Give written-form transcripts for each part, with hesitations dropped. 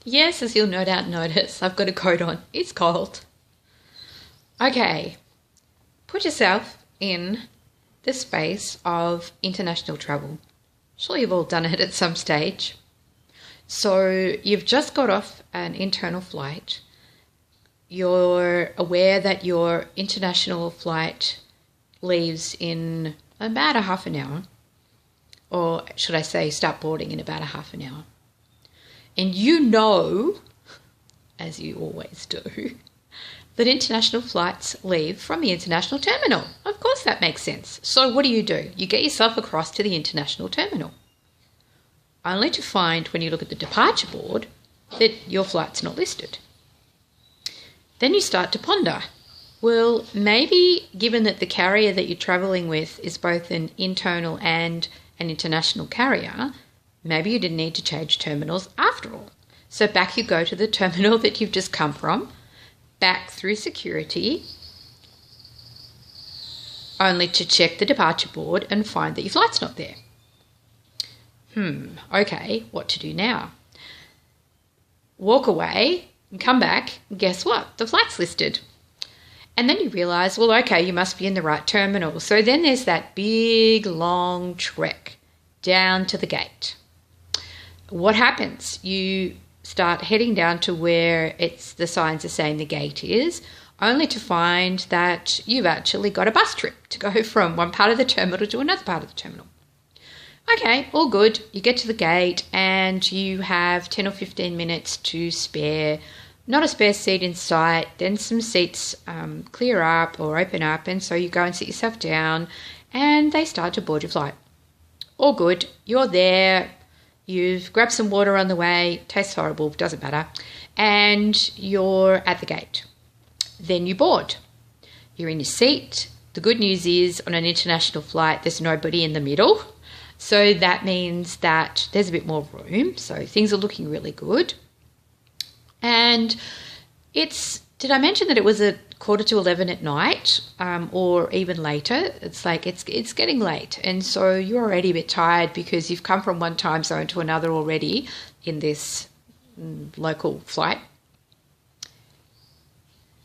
Yes, as you'll no doubt notice, I've got a coat on. It's cold. Okay, put yourself in the space of international travel. Sure, you've all done it at some stage. So you've just got off an internal flight. You're aware that your international flight leaves in about a half an hour, or should I say start boarding in about a half an hour. And you know, as you always do, that international flights leave from the international terminal. Of course that makes sense. So what do? You get yourself across to the international terminal, only to find when you look at the departure board that your flight's not listed. Then you start to ponder, well, maybe given that the carrier that you're travelling with is both an internal and an international carrier, maybe you didn't need to change terminals after all. So back you go to the terminal that you've just come from, back through security, only to check the departure board and find that your flight's not there. Okay, what to do now? Walk away and come back, and guess what? The flight's listed. And then you realise, well, okay, you must be in the right terminal. So then there's that big, long trek down to the gate. What happens? You start heading down to where the signs are saying the gate is, only to find that you've actually got a bus trip to go from one part of the terminal to another part of the terminal. Okay, all good. You get to the gate and you have 10 or 15 minutes to spare. Not a spare seat in sight. Then some seats clear up or open up, and so you go and sit yourself down and they start to board your flight. All good. You're there. You've grabbed some water on the way. Tastes horrible. Doesn't matter. And you're at the gate. Then you board. You're in your seat. The good news is on an international flight, there's nobody in the middle. So that means that there's a bit more room. So things are looking really good. And did I mention that it was a 11:15 at night, or even later? It's like it's getting late. And so you're already a bit tired because you've come from one time zone to another already in this local flight.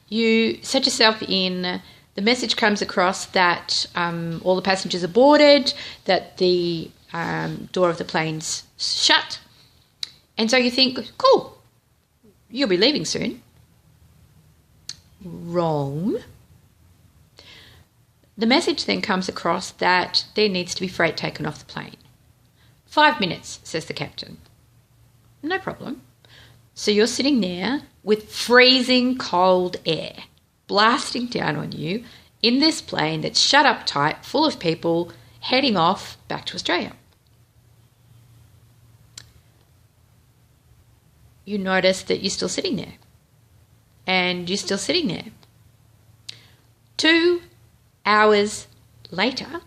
You set yourself in. The message comes across that all the passengers are boarded, that the door of the plane's shut. And so you think, cool, you'll be leaving soon. Wrong. The message then comes across that there needs to be freight taken off the plane. 5 minutes, says the captain. No problem. So you're sitting there with freezing cold air blasting down on you in this plane that's shut up tight, full of people, heading off back to Australia. You notice that you're still sitting there. And you're still sitting there. 2 hours later,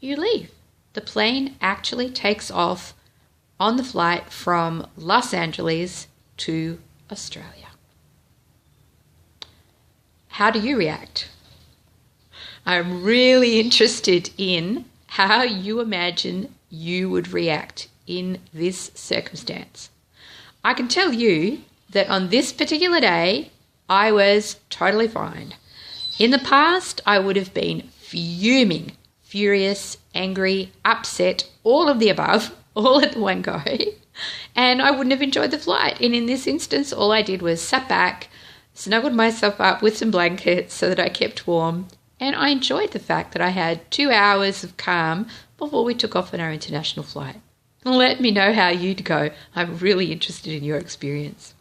you leave. The plane actually takes off on the flight from Los Angeles to Australia. How do you react? I'm really interested in how you imagine you would react in this circumstance. I can tell you that on this particular day, I was totally fine. In the past, I would have been fuming, furious, angry, upset, all of the above, all at the one go, and I wouldn't have enjoyed the flight. And in this instance, all I did was sat back, snuggled myself up with some blankets so that I kept warm, and I enjoyed the fact that I had 2 hours of calm before we took off on our international flight. Let me know how you'd go. I'm really interested in your experience.